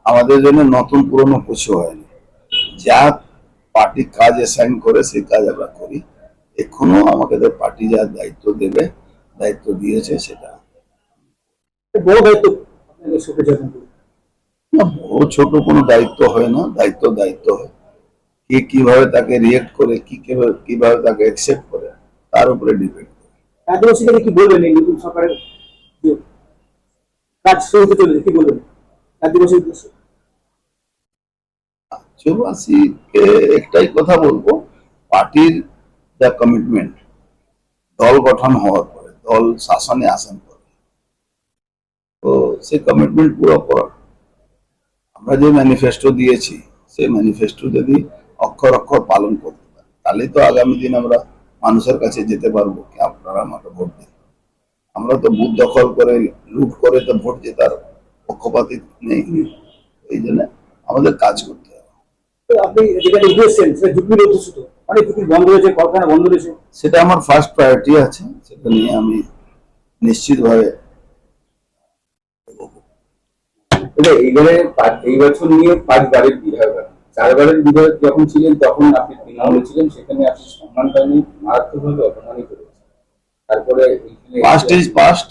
আমাদের জন্য নতুন পুরনো কিছু হয়নি। যা পার্টি কাজ অ্যাসাইন করে সেই কাজ আমরা করি। এখনো আমাদের পার্টি যা দায়িত্ব দেবে, দায়িত্ব দিয়েছে সেটা। বড় দায়িত্ব আপনাকে সুখে যাবেন। না, বড় ছোট কোনো দায়িত্ব হয় না, দায়িত্ব দায়িত্ব হয়। কে কিভাবে তাকে রিয়েক্ট করে, কি কিভাবে তাকে অ্যাকসেপ্ট করে, তার উপরে ডিপেন্ড করে। আদিবাসীদের কি বলবেন এই নতুন সরকারের যে কাজ শুরু হতে চলেছে, কি বলবেন আদিবাসী উদ্দেশ্যে? রাজ্যবাসীকে একটাই কথা বলবো, পার্টির যা কমিটমেন্ট, দল গঠন হওয়ার পরে, দল শাসনে আসার পরে, তো সেই কমিটমেন্ট পুরো করার। আমরা যে ম্যানিফেস্টো দিয়েছি, সেই ম্যানিফেস্টো যদি অক্ষর অক্ষর পালন করতে পারি, তাহলে তো আগামী দিন আমরা মানুষের কাছে যেতে পারবো কি আপনারা আমাকে ভোট দিন। আমরা তো বুথ দখল করে, লুট করে তো ভোট জেতার পক্ষপাতী নেই। এই জন্য আমাদের কাজ করতে হবে। তো আপনি যেটা উদ্দেশ্যেন সেটা ঝুঁকির উদ্দেশ্য, তো অনেক ঝুঁকি বন্ধ হয়েছে, কারখানা বন্ধ রয়েছে। সেটা আমার ফার্স্ট প্রায়োরিটি আছে, সেটা নিয়ে আমি নিশ্চিতভাবে। এইবারে এই বছর নিয়ে 5 বারের বিধায়ক, 4 বারের বিধায়ক যখন ছিলেন তখন আপনি তৃণমূলে ছিলেন, সেখানে আপনি সম্মান পাননি, মারাত্মকভাবে অপমানিত হয়েছে। তারপরে পাস্ট ইজ পাস্ট।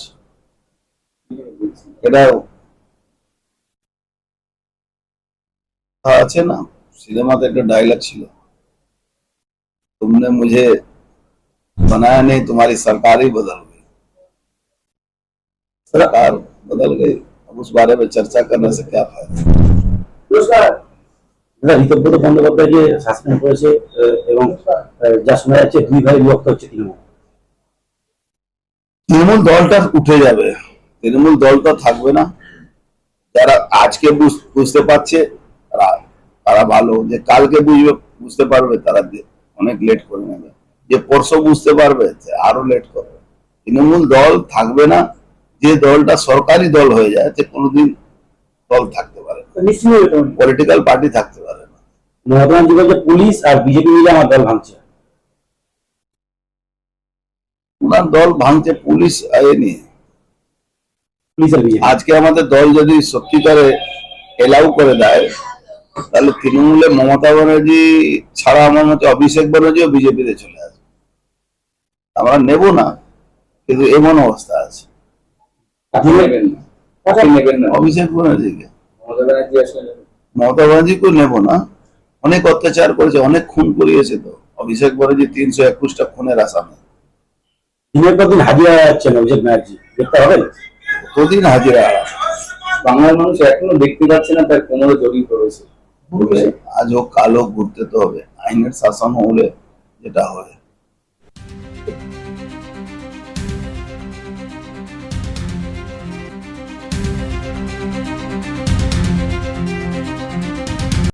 এটা আছে না, সিনেমাতে একটা ডায়লগ ছিল, तुमने मुझे बनाया नहीं, तुम्हारी सरकार ही बदल गई। सरकार बदल गई, अब उस बारे में चर्चा करने से क्या फायदा। নমস্কার দাদা, ঋতব্রত বন্দ্যোপাধ্যায় যে সাসপেন্ড করেছে এবং যা শোনা যাচ্ছে 2 ভাগে বিভক্ত হচ্ছে তৃণমূল। তৃণমূল দলটা উঠে যাবে, তৃণমূল দলটা থাকবে না। যারা আজকে বুঝতে পারছে তারা তারা ভালো, যে কালকে বুঝতে পারবে তারা অনেক লেট করে নেবে, যে পরশু বুঝতে পারবে আরো লেট করবে। তৃণমূল দল থাকবে না। যে দলটা সরকারি দল হয়ে যায় সে কোনোদিন দল থাকতে পারে না, নিশ্চিত পলিটিক্যাল পার্টি থাকতে পারে না। মমতা ব্যানার্জি বলছে পুলিশ আর বিজেপি মিলে আমার দল ভাঙছে। ওনার দল ভাঙছে, পুলিশ আইনি। পুলিশ আর বিজেপি আজকে আমাদের দল যদি সত্যিকারে এলাউ করে দেয়, তাহলে তৃণমূলে মমতা ব্যানার্জি ছাড়া আমার মতে অভিষেক ব্যানার্জিও বিজেপিতে চলে আসবে। আমরা নেব না, কিন্তু এমন অবস্থা আছে। আপনি নেবেন না? আপনি নেবেন না? অভিষেক ব্যানার্জিকে, মমতা ব্যানার্জি আসলে মমতা ব্যানার্জিকেও নেব না। অনেক অত্যাচার করেছে, অনেক খুন করিয়েছে তো অভিষেক ব্যানার্জি, 321টা খুনের আসামি। দিনের পর দিন হাজিরা যাচ্ছেন অভিষেক ব্যানার্জি, দেখতে হবে কতদিন হাজিরা। বাংলার মানুষ এখনো দেখতে পাচ্ছে না তার কোমরে জড়িয়ে পড়েছে। আজ হোক কাল হোক ঘুরতে তো হবে, আইনের শাসন হলে যেটা হয়।